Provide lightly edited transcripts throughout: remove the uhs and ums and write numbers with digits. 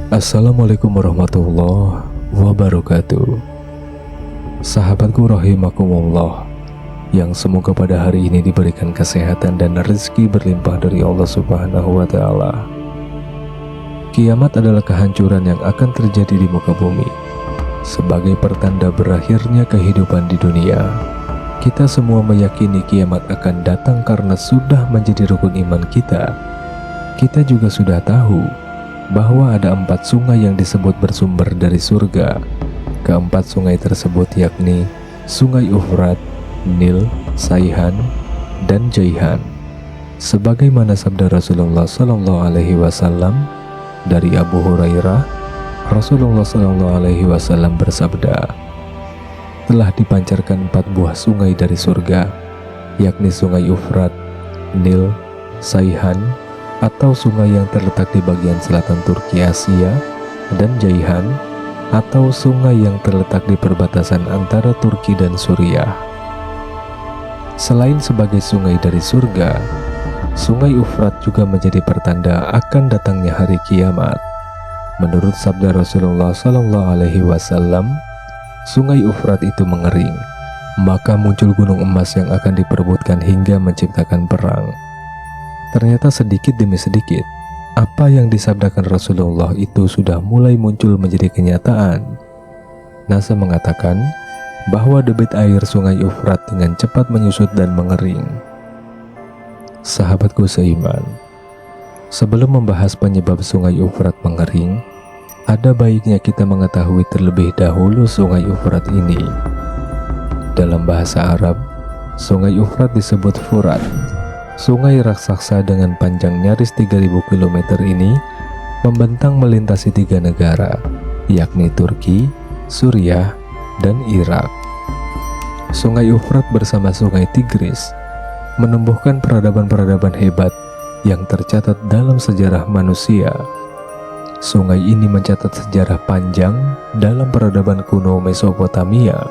Assalamualaikum warahmatullahi wabarakatuh. Sahabatku rahimakumullah, yang semoga pada hari ini diberikan kesehatan dan rezeki berlimpah dari Allah Subhanahu wa Ta'ala. Kiamat adalah kehancuran yang akan terjadi di muka bumi sebagai pertanda berakhirnya kehidupan di dunia. Kita semua meyakini kiamat akan datang karena sudah menjadi rukun iman kita. Kita juga sudah tahu bahwa ada 4 sungai yang disebut bersumber dari surga. Keempat sungai tersebut yakni Sungai Ufrat, Nil, Saihan, dan Jaihan. Sebagaimana sabda Rasulullah SAW dari Abu Hurairah, Rasulullah SAW bersabda, telah dipancarkan 4 buah sungai dari surga, yakni Sungai Ufrat, Nil, Saihan, atau sungai yang terletak di bagian selatan Turki Asia, dan Jaihan, atau sungai yang terletak di perbatasan antara Turki dan Suriah. Selain sebagai sungai dari surga, Sungai Ufrat juga menjadi pertanda akan datangnya hari kiamat. Menurut sabda Rasulullah SAW, Sungai Ufrat itu mengering, maka muncul gunung emas yang akan diperebutkan hingga menciptakan perang. Ternyata sedikit demi sedikit, apa yang disabdakan Rasulullah itu sudah mulai muncul menjadi kenyataan. NASA mengatakan bahwa debit air Sungai Ufrat dengan cepat menyusut dan mengering. Sahabatku seiman, sebelum membahas penyebab Sungai Ufrat mengering, ada baiknya kita mengetahui terlebih dahulu Sungai Ufrat ini. Dalam bahasa Arab, Sungai Ufrat disebut Furat. Sungai raksasa dengan panjang nyaris 3000 km ini membentang melintasi 3 negara, yakni Turki, Suriah, dan Irak. Sungai Ufrat bersama Sungai Tigris menumbuhkan peradaban-peradaban hebat yang tercatat dalam sejarah manusia. Sungai ini mencatat sejarah panjang dalam peradaban kuno Mesopotamia.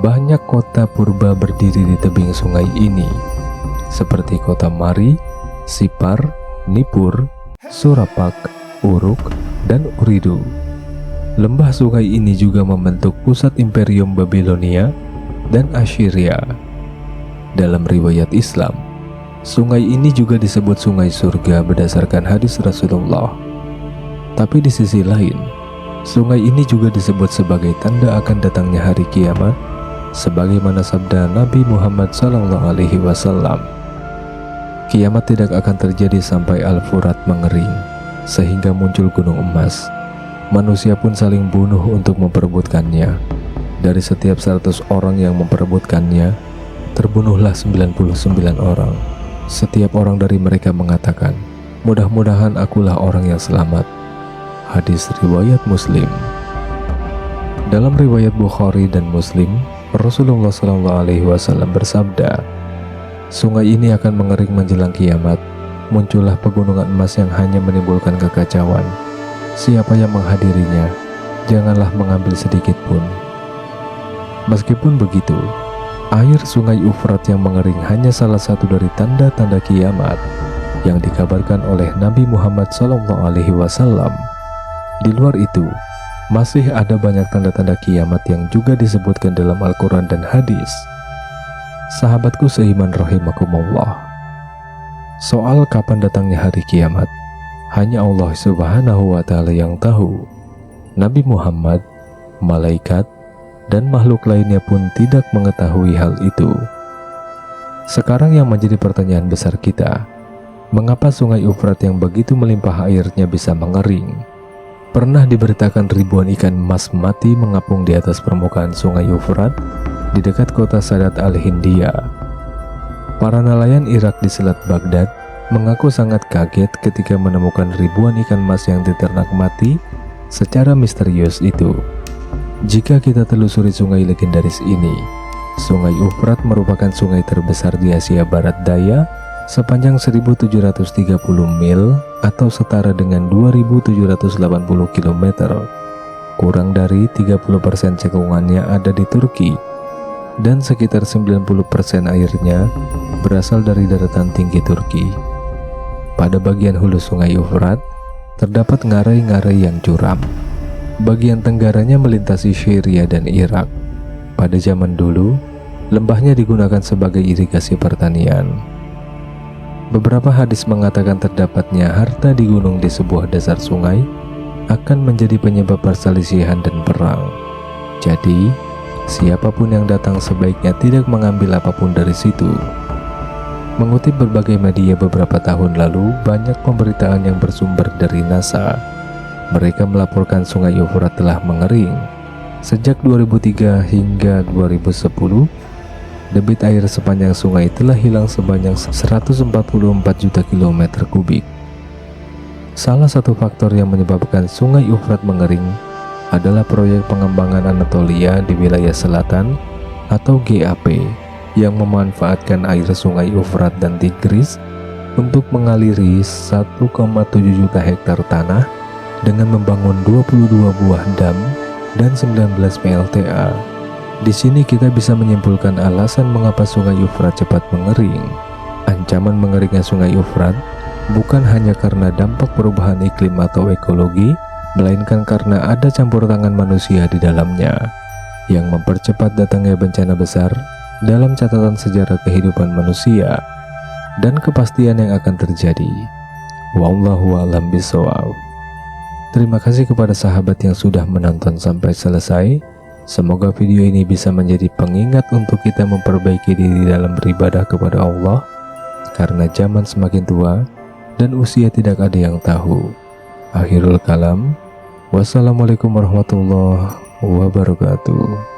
Banyak kota purba berdiri di tebing sungai ini, seperti kota Mari, Sipar, Nippur, Surapak, Uruk, dan Uridu. Lembah sungai ini juga membentuk pusat Imperium Babilonia dan Assyria. Dalam riwayat Islam, sungai ini juga disebut sungai surga berdasarkan hadis Rasulullah. Tapi di sisi lain, sungai ini juga disebut sebagai tanda akan datangnya hari kiamat, sebagaimana sabda Nabi Muhammad SAW. Kiamat tidak akan terjadi sampai Al-Furat mengering, sehingga muncul gunung emas. Manusia pun saling bunuh untuk memperebutkannya. Dari setiap 100 orang yang memperebutkannya, terbunuhlah 99 orang. Setiap orang dari mereka mengatakan, mudah-mudahan akulah orang yang selamat. Hadis riwayat Muslim. Dalam riwayat Bukhari dan Muslim, Rasulullah SAW bersabda, sungai ini akan mengering menjelang kiamat. Muncullah pegunungan emas yang hanya menimbulkan kekacauan. Siapa yang menghadirinya, janganlah mengambil sedikit pun. Meskipun begitu, air Sungai Ufrat yang mengering hanya salah satu dari tanda-tanda kiamat yang dikabarkan oleh Nabi Muhammad SAW. Di luar itu, masih ada banyak tanda-tanda kiamat yang juga disebutkan dalam Al-Quran dan hadis. Sahabatku seiman rahimakumullah, soal kapan datangnya hari kiamat, hanya Allah Subhanahu wa Ta'ala yang tahu. Nabi Muhammad, malaikat, dan makhluk lainnya pun tidak mengetahui hal itu. Sekarang yang menjadi pertanyaan besar kita, mengapa Sungai Ufrat yang begitu melimpah airnya bisa mengering? Pernah diberitakan ribuan ikan emas mati mengapung di atas permukaan Sungai Ufrat di dekat kota Sadat al-Hindia. Para nelayan Irak di Selat Baghdad mengaku sangat kaget ketika menemukan ribuan ikan emas yang diternak mati secara misterius itu. Jika kita telusuri sungai legendaris ini, Sungai Ufrat merupakan sungai terbesar di Asia Barat Daya sepanjang 1730 mil atau setara dengan 2780 km. Kurang dari 30% cekungannya ada di Turki dan sekitar 90% airnya berasal dari daratan tinggi Turki. Pada bagian hulu Sungai Ufrat, terdapat ngarai-ngarai yang curam. Bagian tenggaranya melintasi Syria dan Irak. Pada zaman dulu, lembahnya digunakan sebagai irigasi pertanian. Beberapa hadis mengatakan terdapatnya harta di gunung di sebuah dasar sungai akan menjadi penyebab perselisihan dan perang. Jadi, siapapun yang datang sebaiknya tidak mengambil apapun dari situ. Mengutip berbagai media beberapa tahun lalu, banyak pemberitaan yang bersumber dari NASA. Mereka melaporkan sungai Eufrat telah mengering. Sejak 2003 hingga 2010, debit air sepanjang sungai telah hilang sebanyak 144 juta kilometer kubik. Salah satu faktor yang menyebabkan sungai Eufrat mengering adalah proyek pengembangan Anatolia di wilayah selatan atau GAP yang memanfaatkan air sungai Eufrat dan Tigris untuk mengaliri 1,7 juta hektar tanah dengan membangun 22 buah dam dan 19 PLTA. Di sini kita bisa menyimpulkan alasan mengapa sungai Eufrat cepat mengering. Ancaman mengeringnya sungai Eufrat bukan hanya karena dampak perubahan iklim atau ekologi, melainkan karena ada campur tangan manusia di dalamnya yang mempercepat datangnya bencana besar dalam catatan sejarah kehidupan manusia dan kepastian yang akan terjadi. Wallahu a'lam bishawab. Terima kasih kepada sahabat yang sudah menonton sampai selesai. Semoga video ini bisa menjadi pengingat untuk kita memperbaiki diri dalam beribadah kepada Allah, karena zaman semakin tua dan usia tidak ada yang tahu. Akhirul kalam, wassalamualaikum warahmatullahi wabarakatuh.